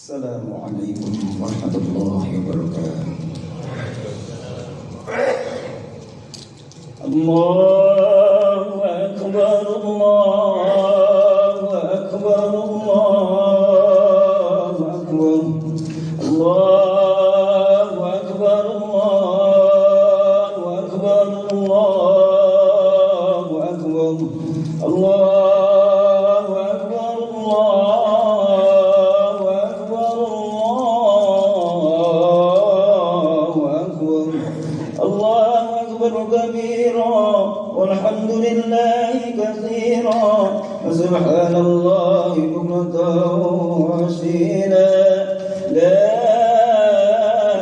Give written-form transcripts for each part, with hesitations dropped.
Assalamualaikum warahmatullahi wabarakatuh. Allahu akbar, Allahu akbar, Allahu akbar, Allahu akbar, Allahu akbar, Allahu akbar, Allahu akbar, Allahu akbar kabira walhamdulillahi katsira wa subhanallahi bukratan wa asila. La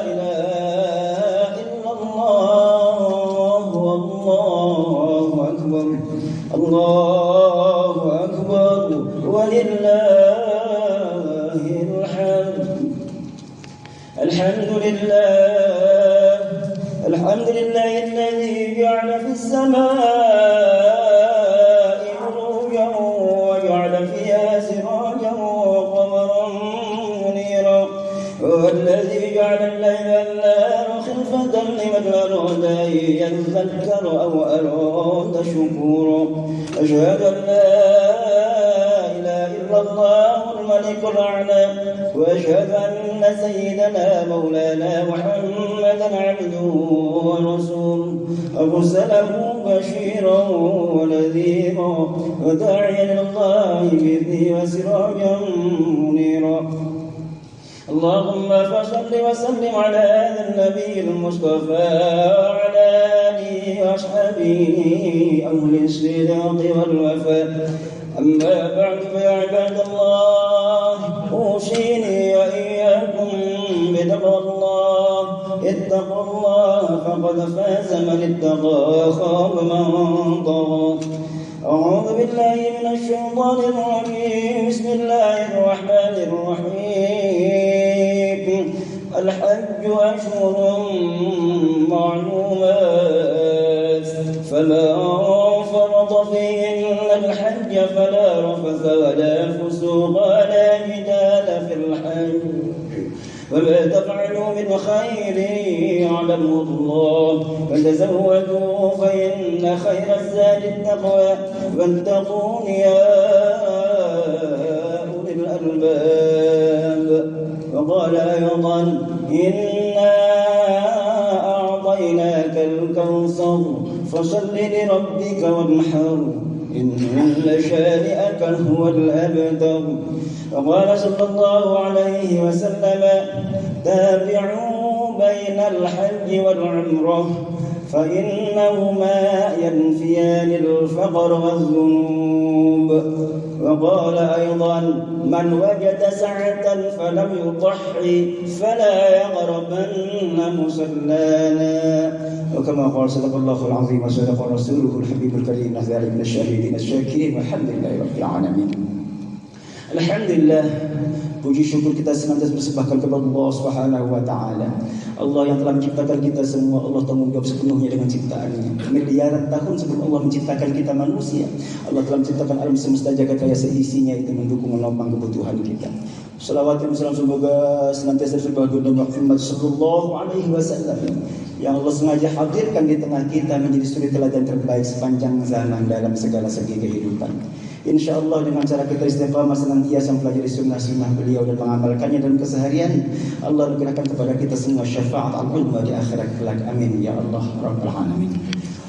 ilaha illallah wallahu akbar, Allahu akbar walillahil hamd. الحمد لله الذي جعل في السماء بروجا وجعل فيها سراجا وقمرا منيرا، والذي جعل الليل والنهار خلفة لمن أراد أن يذكر أو أراد شكورا. أشهد أن لا إله إلا الله الملك الأعلى، وأشهد أن سيدنا مولانا محمدا عبده ورسوله، أرسله بشيرا ونذيرا وداعيا إلى الله بإذنه وسراجا منيرا. اللهم فصل وسلم على هذا النبي المصطفى وعلى آله وأصحابه أهل الصدق والوفاء. أما بعد فيا عباد الله، أوصيني وإياكم بتقوى الله. اتقوا الله فقد فاز من اتقى وخاب من طغى. أعوذ بالله من الشيطان الرجيم. بسم الله الرحمن الرحيم. الحج أشهر معلومات، فمن فرض فيهن الحج فلا رفث ولا فسوق ولا جدال في الحج، وما تفعلوا من خير يعلمه الله، فتزودوا فإن خير الزاد التقوى، واتقون يا أولي الألباب. وقال أيضا: إنا أعطيناك الكوثر فصل لربك وانحر إن شانئك هو الأبتر. وقال صلى الله عليه وسلم: تابعوا بين الحج والعمرة فإنهما ينفيان الفقر والذنوب. وقال أيضا: من وجد سعة فلم يضحي فلا يقربن مصلانا. وكما قال صدق الله العظيم وصدق رسوله الحبيب الكريم، ذلك من الشاهدين الشاكرين والحمد لله رب العالمين. Alhamdulillah, puji syukur kita senantiasa persembahkan kepada Allah Subhanahu wa taala. Allah yang telah menciptakan kita semua, Allah tanggung jawab sepenuhnya dengan ciptaannya. Miliaran tahun sebelum Allah menciptakan kita manusia, Allah telah menciptakan alam semesta jagat raya seisinya itu mendukung menopang kebutuhan kita. Salawat dan salam semoga senantiasa tercurah kepada Muhammad sallallahu alaihi wasallam yang Allah sengaja hadirkan di tengah kita menjadi suri teladan terbaik sepanjang zaman dalam segala segi kehidupan. InsyaAllah dengan cara kita istiqamah senantiasa mempelajari sunnah-sunnah beliau dan mengamalkannya dalam keseharian, Allah berikan kepada kita semua syafaat al-ulma di akhirat kelak. Amin ya Allah rabbal alamin.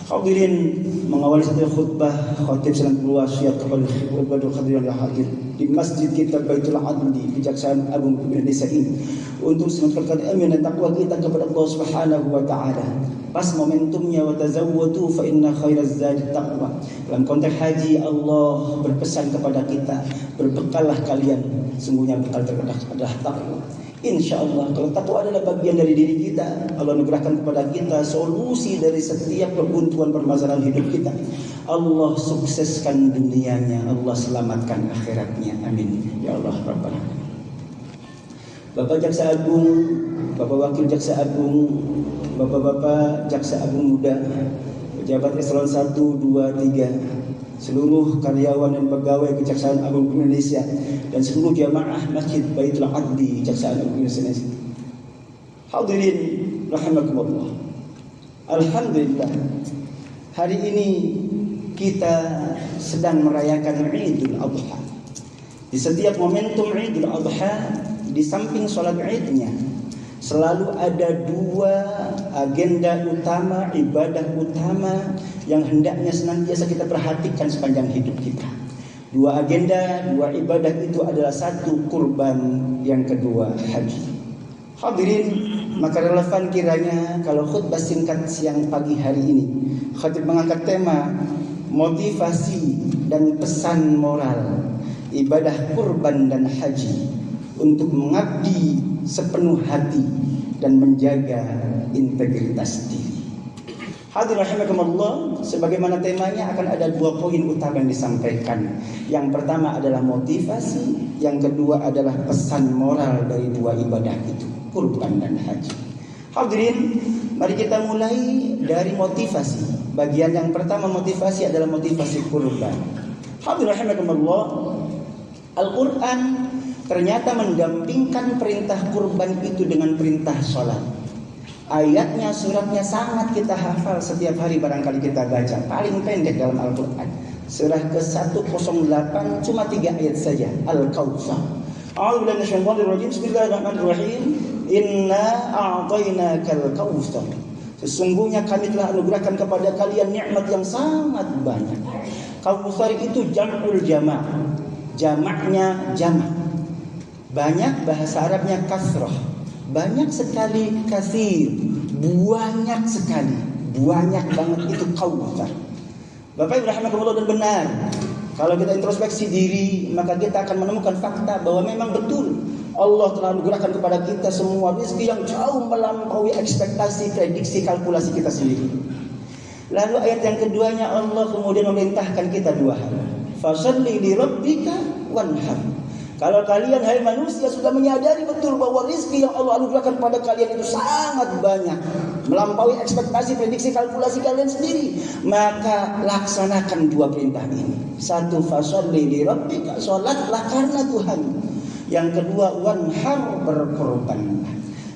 Hadirin, mengawali satu khutbah khatib sedang berwasiat kepada Badul Khadirin yang hadir di masjid kita Baitul Adli Kejaksaan Agung Indonesia ini untuk meningkatkan iman dan takwa kita kepada Allah Subhanahu wa taala. Pas momentumnya, wa tazawwadu fa inna khairaz zadi taqwa. Dalam konteks haji Allah berpesan kepada kita, berbekallah kalian, sungguhnya bekal terbaik adalah takwa. InsyaAllah kalau takwa adalah bagian dari diri kita, Allah anugerahkan kepada kita solusi dari setiap kebuntuan permasalahan hidup kita. Allah sukseskan dunianya, Allah selamatkan akhiratnya. Amin ya Allah rabbal alamin. Bapak Jaksa Agung, Bapak Wakil Jaksa Agung, Bapak-bapak Jaksa Agung Muda, pejabat eselon 1, 2, 3, seluruh karyawan dan pegawai Kejaksaan Agung Indonesia dan seluruh jamaah Masjid Baitul Adli Kejaksaan Agung Indonesia. Hadirin rahimakumullah. Alhamdulillah, hari ini kita sedang merayakan Idul Adha. Di setiap momentum Idul Adha, di samping sholat Idnya, selalu ada dua agenda utama, ibadah utama yang hendaknya senantiasa kita perhatikan sepanjang hidup kita. Dua agenda, dua ibadah itu adalah satu kurban, yang kedua haji. Hadirin, maka relevan kiranya kalau khutbah singkat siang pagi hari ini, khatib mengangkat tema motivasi dan pesan moral ibadah kurban dan haji untuk mengabdi sepenuh hati dan menjaga integritas diri. Hadirin rahimakumullah, sebagaimana temanya akan ada dua poin utama yang disampaikan. Yang pertama adalah motivasi, yang kedua adalah pesan moral dari dua ibadah itu, kurban dan haji. Hadirin, mari kita mulai dari motivasi. Bagian yang pertama motivasi adalah motivasi kurban. Hadirin rahimakumullah, Al-Quran ternyata mendampingkan perintah kurban itu dengan perintah sholat. Ayatnya, suratnya sangat kita hafal setiap hari barangkali kita baca. Paling pendek dalam Al-Quran, surah ke-108, cuma 3 ayat saja. Al-Kautsar. A'udzubillahi minasyaitonir rajim. Bismillahirrahmanirrahim. Inna a'tainakal kautsar. Sesungguhnya kami telah anugerahkan kepada kalian nikmat yang sangat banyak. Kautsar itu jam'ul jama'. Jamaknya jamak. Banyak, bahasa Arabnya kasrah. Banyak sekali kasir. Banyak sekali. Banyak banget itu kautsar. Bapak Ibu rahimakumullah, dan benar, kalau kita introspeksi diri, maka kita akan menemukan fakta bahwa memang betul Allah telah anugerahkan kepada kita semua rezeki yang jauh melampaui ekspektasi, prediksi, kalkulasi kita sendiri. Lalu ayat yang keduanya, Allah kemudian memerintahkan kita dua hal. Fasholli li rabbika wanhar. Kalau kalian hai manusia sudah menyadari betul bahwa rezeki yang Allah anugerahkan pada kalian itu sangat banyak, melampaui ekspektasi, prediksi, kalkulasi kalian sendiri, maka laksanakan dua perintah ini. Satu, fasholli li rabbika, salatlah karena Tuhan. Yang kedua, wanhar, berkorbanlah.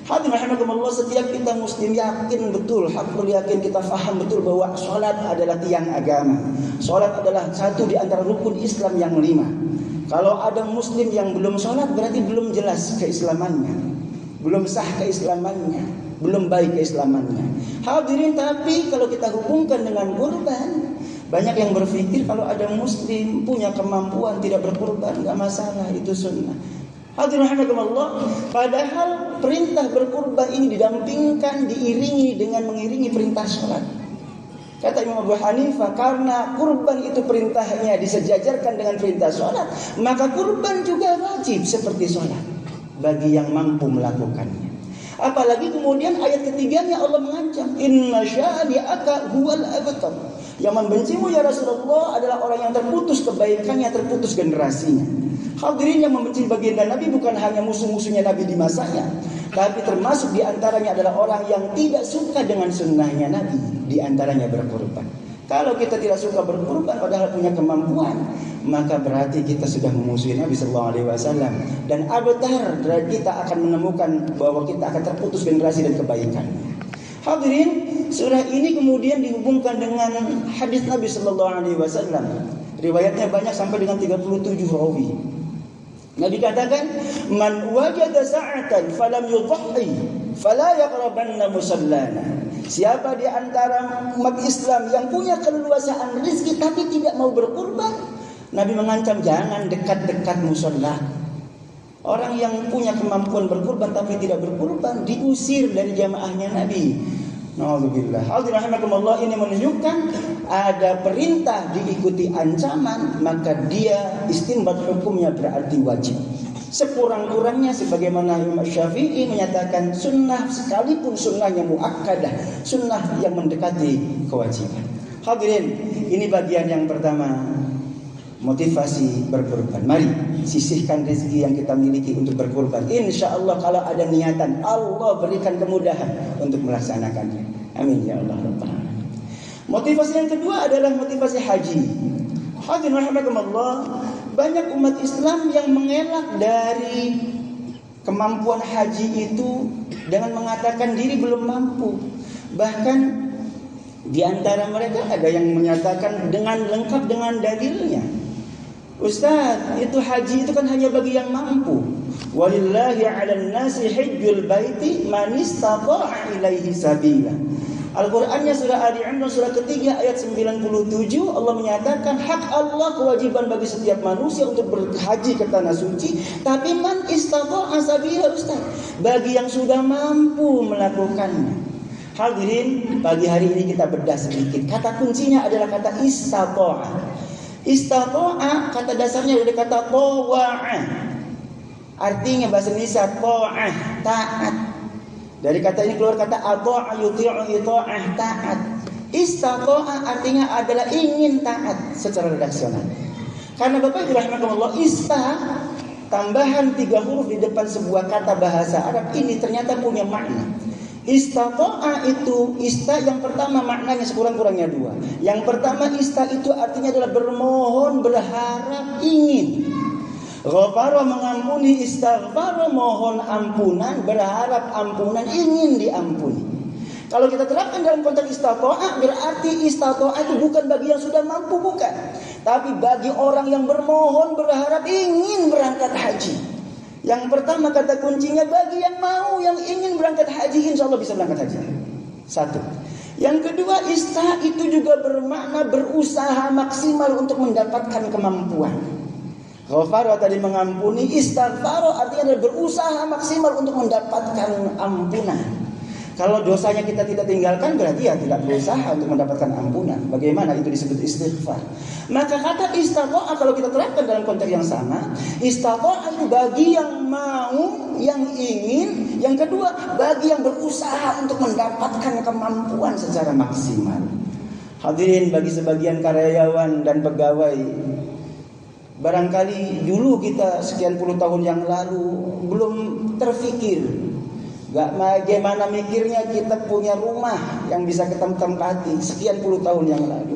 Hadirin rahimakumullah, setiap kita muslim yakin betul, hakul yakin, kita faham betul bahwa salat adalah tiang agama. Salat adalah satu di antara rukun Islam yang 5. Kalau ada muslim yang belum salat, berarti belum jelas keislamannya, belum sah keislamannya, belum baik keislamannya. Hadirin, tapi kalau kita hubungkan dengan kurban, banyak yang berpikir kalau ada muslim punya kemampuan tidak berkurban, enggak masalah, itu sunnah. Hadirin rahimakumullah, padahal perintah berkurban ini didampingkan, diiringi dengan mengiringi perintah salat. Kata Imam Abu Hanifah, karena kurban itu perintahnya disejajarkan dengan perintah sholat, maka kurban juga wajib seperti sholat bagi yang mampu melakukannya. Apalagi kemudian ayat ketiganya Allah mengancam, inna syani'aka huwal abtar. Yang membencimu ya Rasulullah adalah orang yang terputus kebaikannya, terputus generasinya. Hadirin, yang membenci baginda Nabi bukan hanya musuh-musuhnya Nabi di masanya, tapi termasuk di antaranya adalah orang yang tidak suka dengan sunnahnya Nabi, di antaranya berkorban. Kalau kita tidak suka berkorban padahal punya kemampuan, maka berarti kita sudah memusuhi Nabi sallallahu alaihi wasallam, dan abtar kita akan menemukan bahwa kita akan terputus generasi dan kebaikan. Hadirin, surah ini kemudian dihubungkan dengan hadis Nabi sallallahu alaihi wasallam. Riwayatnya banyak sampai dengan 37 rawi. Nabi katakan, man wajada sa'atan falam yudhhi fala yaqrabanna musallana. Siapa di antara umat Islam yang punya keleluasaan rezeki tapi tidak mau berkurban, Nabi mengancam jangan dekat-dekat musalla. Orang yang punya kemampuan berkurban tapi tidak berkurban diusir dari jamaahnya Nabi. Nauzubillah. Hadirin rahimakumullah, ini menunjukkan ada perintah diikuti ancaman, maka dia istinbat hukumnya berarti wajib. Sekurang-kurangnya sebagaimana Imam Syafi'i menyatakan sunnah, sekalipun sunnahnya muakkadah, sunnah yang mendekati kewajiban. Hadirin, ini bagian yang pertama, motivasi berkurban. Mari sisihkan rezeki yang kita miliki untuk berkurban. Insya Allah kalau ada niatan, Allah berikan kemudahan untuk melaksanakannya. Amin ya Allah Rabbal Alamin. Motivasi yang kedua adalah motivasi haji. Hadirin rahimakumullah, banyak umat Islam yang mengelak dari kemampuan haji itu dengan mengatakan diri belum mampu. Bahkan di antara mereka ada yang menyatakan dengan lengkap dengan dalilnya, Ustaz, itu haji itu kan hanya bagi yang mampu. Walillahi 'alan nasi hajjul baiti man istata'a ilaihi sabila. Al-Qur'annya surah Ali Imran surah ketiga ayat 97, Allah menyatakan hak Allah kewajiban bagi setiap manusia untuk berhaji ke tanah suci, tapi man istata'a sabila, Ustaz, bagi yang sudah mampu melakukannya. Hadirin, pagi hari ini kita bedah sedikit. Kata kuncinya adalah kata istata'a. Istata'a kata dasarnya dari kata tawa'a. Artinya bahasa Indonesia ta'ah, taat. Dari kata ini keluar kata ata'a yuti'u ita'ah, taat. Istata'a artinya adalah ingin taat secara redaksional. Karena Bapak Ibu rahimakumullah, tambahan 3 huruf di depan sebuah kata bahasa Arab ini ternyata punya makna. Istata'a itu, yang pertama maknanya sekurang-kurangnya 2. Yang pertama itu artinya adalah bermohon, berharap, ingin. Ghafara mengampuni, istaghfara mohon ampunan, berharap ampunan, ingin diampuni. Kalau kita terapkan dalam konteks istata'a, berarti istata'a itu bukan bagi yang sudah mampu, bukan, tapi bagi orang yang bermohon, berharap, ingin berangkat haji. Yang pertama kata kuncinya bagi yang mau, yang ingin berangkat haji, insya Allah bisa berangkat haji. 1. Yang kedua, itu juga bermakna berusaha maksimal untuk mendapatkan kemampuan. Ghafara tadi mengampuni, istighfar artinya adalah berusaha maksimal untuk mendapatkan ampunan. Kalau dosanya kita tidak tinggalkan, berarti ya tidak berusaha untuk mendapatkan ampunan. Bagaimana itu disebut istighfar? Maka kata istata'a kalau kita terapkan dalam konteks yang sama, istata'a itu bagi yang mau, yang ingin. Yang kedua, bagi yang berusaha untuk mendapatkan kemampuan secara maksimal. Hadirin, bagi sebagian karyawan dan pegawai, barangkali dulu kita sekian puluh tahun yang lalu belum terfikir, gak bagaimana mikirnya kita punya rumah yang bisa kita tempati sekian puluh tahun yang lalu.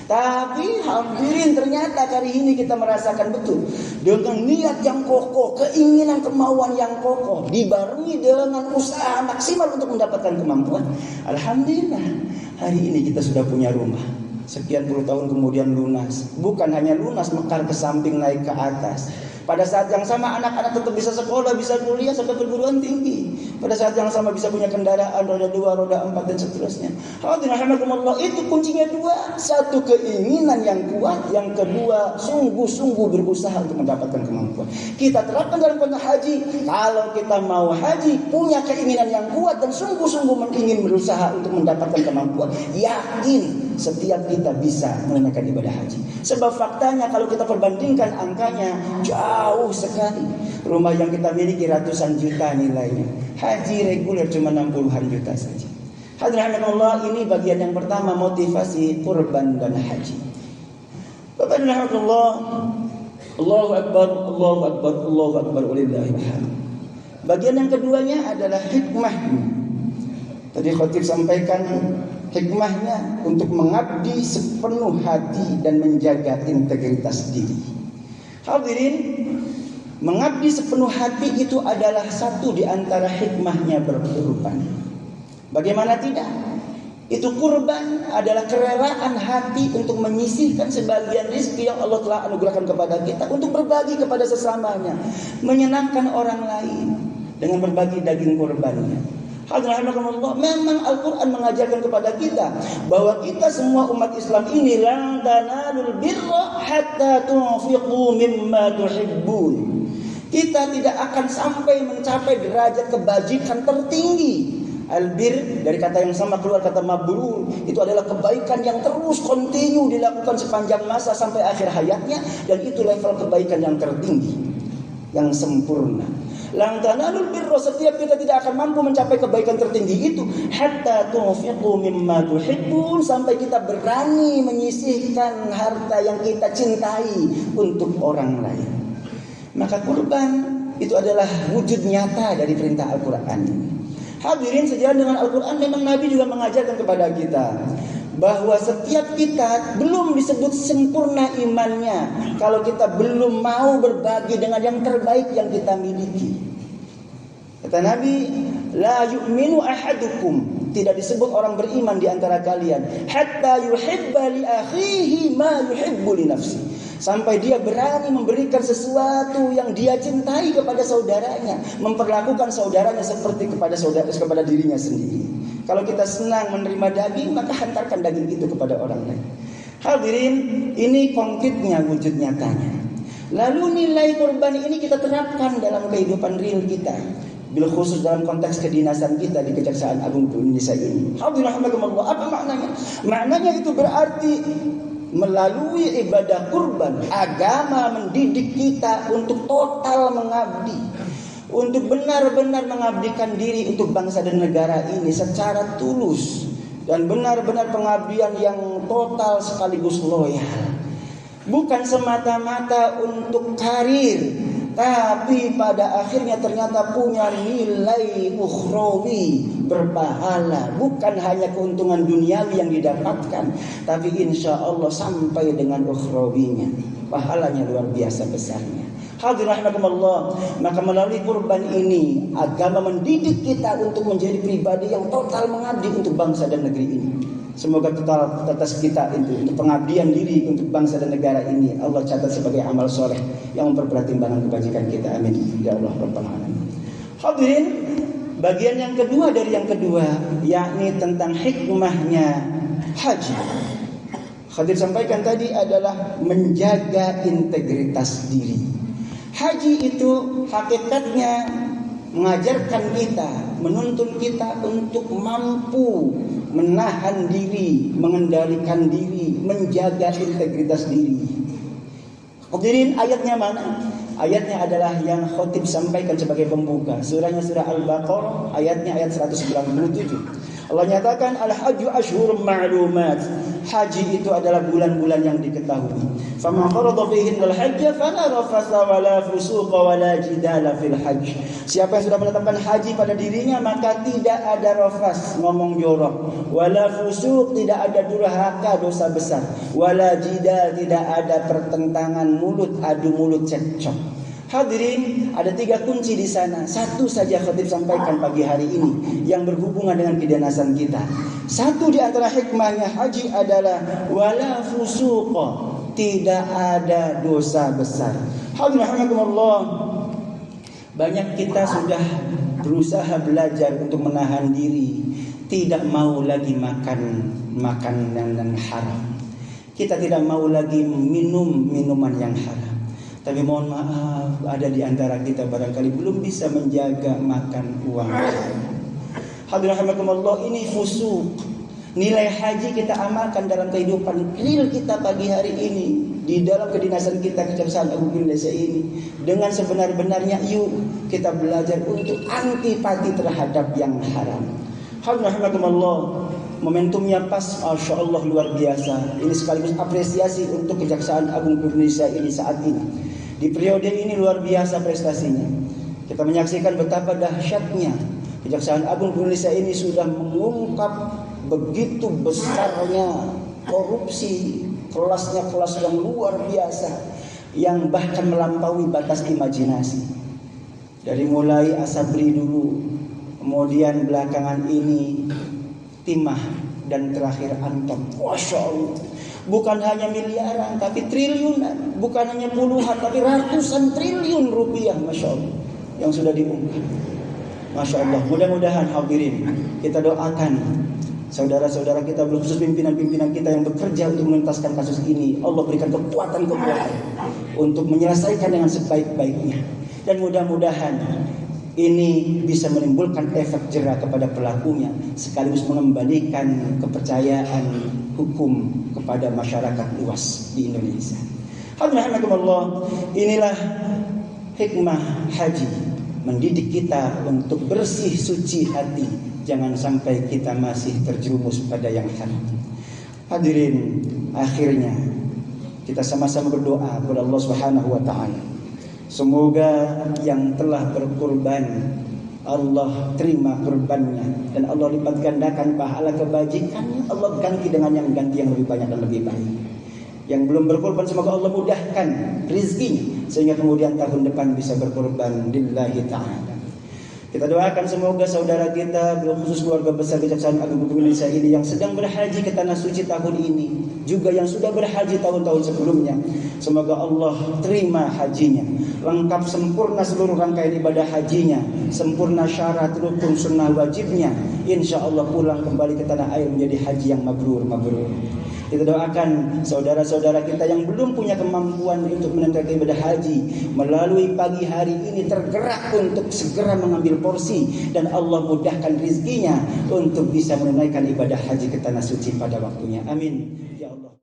Tapi hadirin, ternyata hari ini kita merasakan betul dengan niat yang kokoh, keinginan, kemauan yang kokoh, dibarengi dengan usaha maksimal untuk mendapatkan kemampuan. Alhamdulillah, hari ini kita sudah punya rumah. Sekian puluh tahun kemudian lunas. Bukan hanya lunas, mekar ke samping, naik ke atas. Pada saat yang sama anak-anak tetap bisa sekolah, bisa kuliah sampai perguruan tinggi. Pada saat yang sama bisa punya kendaraan roda 2, roda 4 dan seterusnya. Hadirin rahimakumullah, itu kuncinya 2. 1, keinginan yang kuat. Yang kedua, sungguh-sungguh berusaha untuk mendapatkan kemampuan. Kita terapkan dalam konteks haji. Kalau kita mau haji, punya keinginan yang kuat dan sungguh-sungguh ingin berusaha untuk mendapatkan kemampuan, yakin setiap kita bisa menunaikan ibadah haji. Sebab faktanya kalau kita perbandingkan angkanya jauh sekali. Rumah yang kita miliki ratusan juta nilainya. Haji reguler cuma 60-an juta saja. Hadirin rahimakumullah, ini bagian yang pertama, motivasi kurban dan haji. Bapak dan rahimakumullah, Allahu Akbar, Allahu Akbar, Allahu Akbar, walillahil hamd. Bagian yang keduanya adalah hikmahnya. Tadi khatib sampaikan hikmahnya untuk mengabdi sepenuh hati dan menjaga integritas diri. Hadirin, mengabdi sepenuh hati itu adalah satu di antara hikmahnya berkurban. Bagaimana tidak? Itu kurban adalah kerelaan hati untuk menyisihkan sebagian rezeki yang Allah telah anugerahkan kepada kita untuk berbagi kepada sesamanya, menyenangkan orang lain dengan berbagi daging kurbannya. Hadirin rahimakumullah, memang Al-Quran mengajarkan kepada kita bahwa kita semua umat Islam ini lan tanalul birra hatta tunfiqu mimma tuhibbun. Kita tidak akan sampai mencapai derajat kebajikan tertinggi. Albir dari kata yang sama keluar kata mabrur, itu adalah kebaikan yang terus kontinu dilakukan sepanjang masa sampai akhir hayatnya, dan itu level kebaikan yang tertinggi, yang sempurna. Lan tanalul birra, setiap kita tidak akan mampu mencapai kebaikan tertinggi itu hatta tunfiqu mimma tuhibbun, sampai kita berani menyisihkan harta yang kita cintai untuk orang lain. Maka kurban itu adalah wujud nyata dari perintah Al-Quran ini. Hadirin, sejalan dengan Al-Quran memang Nabi juga mengajarkan kepada kita bahwa setiap kita belum disebut sempurna imannya kalau kita belum mau berbagi dengan yang terbaik yang kita miliki. Kata Nabi, la yu'minu ahadukum, tidak disebut orang beriman di antara kalian hatta yuhibba li akhihi ma yuhibbu li nafsi, sampai dia berani memberikan sesuatu yang dia cintai kepada saudaranya, memperlakukan saudaranya seperti kepada dirinya sendiri. Kalau kita senang menerima daging, maka hantarkan daging itu kepada orang lain. Hadirin, ini konkretnya, wujud nyatanya. Lalu nilai kurban ini kita terapkan dalam kehidupan real kita, bil khusus dalam konteks kedinasan kita di Kejaksaan Agung Indonesia ini. Hadirin rahimakumullah, apa maknanya? Maknanya itu berarti melalui ibadah kurban, agama mendidik kita untuk total mengabdi, untuk benar-benar mengabdikan diri untuk bangsa dan negara ini secara tulus dan benar-benar pengabdian yang total sekaligus loyal. Bukan semata-mata untuk karir, tapi pada akhirnya ternyata punya nilai ukhrawi, berpahala. Bukan hanya keuntungan duniawi yang didapatkan, tapi insya Allah sampai dengan ukhrawinya, pahalanya luar biasa besarnya. Hadirin rahimakumullah, maka melalui kurban ini agama mendidik kita untuk menjadi pribadi yang total mengabdi untuk bangsa dan negeri ini. Semoga total atas kita itu untuk pengabdian diri untuk bangsa dan negara ini Allah catat sebagai amal soleh yang memperberat timbangan kebajikan kita. Amin ya Allah rabbal alamin. Hadirin, bagian yang kedua dari yang kedua, yakni tentang hikmahnya haji. Khadir sampaikan tadi adalah menjaga integritas diri. Haji itu hakikatnya mengajarkan kita, menuntun kita untuk mampu menahan diri, mengendalikan diri, menjaga integritas diri. Hadirin, ayatnya mana? Ayatnya adalah yang khotib sampaikan sebagai pembuka. Surahnya surah Al-Baqarah, ayatnya ayat 197. Allah nyatakan al-hajju ashhurun ma'lumat. Haji itu adalah bulan-bulan yang diketahui. Faman farada fihinnal hajja fala rafasa wala fusuqa wala jidala fil hajj. Siapa yang sudah menetapkan haji pada dirinya, maka tidak ada rafas, ngomong jorok, wala fusuq, tidak ada durhaka, dosa besar, wala jidal, tidak ada pertentangan mulut, adu mulut, cekcok. Hadirin, ada 3 kunci di sana. Satu saja khatib sampaikan pagi hari ini yang berhubungan dengan kedinasan kita. Satu di antara hikmahnya haji adalah wala fusuqa, tidak ada dosa besar. Alhamdulillah, banyak kita sudah berusaha belajar untuk menahan diri, tidak mau lagi makan makanan yang haram. Kita tidak mau lagi minum minuman yang haram. Tapi mohon maaf, ada di antara kita barangkali belum bisa menjaga makan uang haram. Hadirin rahimakumullah, ini fusuk. Nilai haji kita amalkan dalam kehidupan real kita pagi hari ini, di dalam kedinasan kita Kejaksaan Agung Indonesia ini. Dengan sebenar-benarnya, yuk kita belajar untuk antipati terhadap yang haram. Hadirin rahimakumullah, momentumnya pas, Masya Allah luar biasa. Ini sekaligus apresiasi untuk Kejaksaan Agung Indonesia ini saat ini. Di periode ini luar biasa prestasinya. Kita menyaksikan betapa dahsyatnya Kejaksaan Agung Indonesia ini sudah mengungkap begitu besarnya korupsi, kelasnya kelas yang luar biasa, yang bahkan melampaui batas imajinasi. Dari mulai Asabri dulu, kemudian belakangan ini Timah, dan terakhir Anton. Masya Allah, bukan hanya miliaran tapi triliunan, bukan hanya puluhan tapi ratusan triliun rupiah, Masya Allah, yang sudah diungkap. Masya Allah, mudah-mudahan hadirin kita doakan saudara-saudara kita, khusus pimpinan-pimpinan kita yang bekerja untuk menuntaskan kasus ini, Allah berikan kekuatan untuk menyelesaikan dengan sebaik-baiknya, dan mudah-mudahan ini bisa menimbulkan efek jera kepada pelakunya, sekaligus mengembalikan kepercayaan hukum kepada masyarakat luas di Indonesia. Alhamdulillah, inilah hikmah haji, mendidik kita untuk bersih suci hati, jangan sampai kita masih terjerumus pada yang haram. Hadirin, akhirnya kita sama-sama berdoa kepada Allah Subhanahu wa taala. Semoga yang telah berkorban Allah terima kurbannya dan Allah lipat gandakan pahala kebajikannya. Allah ganti dengan yang ganti yang lebih banyak dan lebih baik. Yang belum berkorban semoga Allah mudahkan rizkinya sehingga kemudian tahun depan bisa berkorban lillahi ta'ala. Kita doakan semoga saudara kita, khusus keluarga besar Kejaksaan Agung Republik Indonesia ini yang sedang berhaji ke Tanah Suci tahun ini, juga yang sudah berhaji tahun-tahun sebelumnya, semoga Allah terima hajinya, lengkap sempurna seluruh rangkaian ibadah hajinya, sempurna syarat rukun sunnah wajibnya, insya Allah pulang kembali ke tanah air menjadi haji yang mabrur. Kita doakan saudara-saudara kita yang belum punya kemampuan untuk menunaikan ibadah haji, melalui pagi hari ini tergerak untuk segera mengambil porsi dan Allah mudahkan rizkinya untuk bisa menunaikan ibadah haji ke Tanah Suci pada waktunya. Amin. Ya Allah.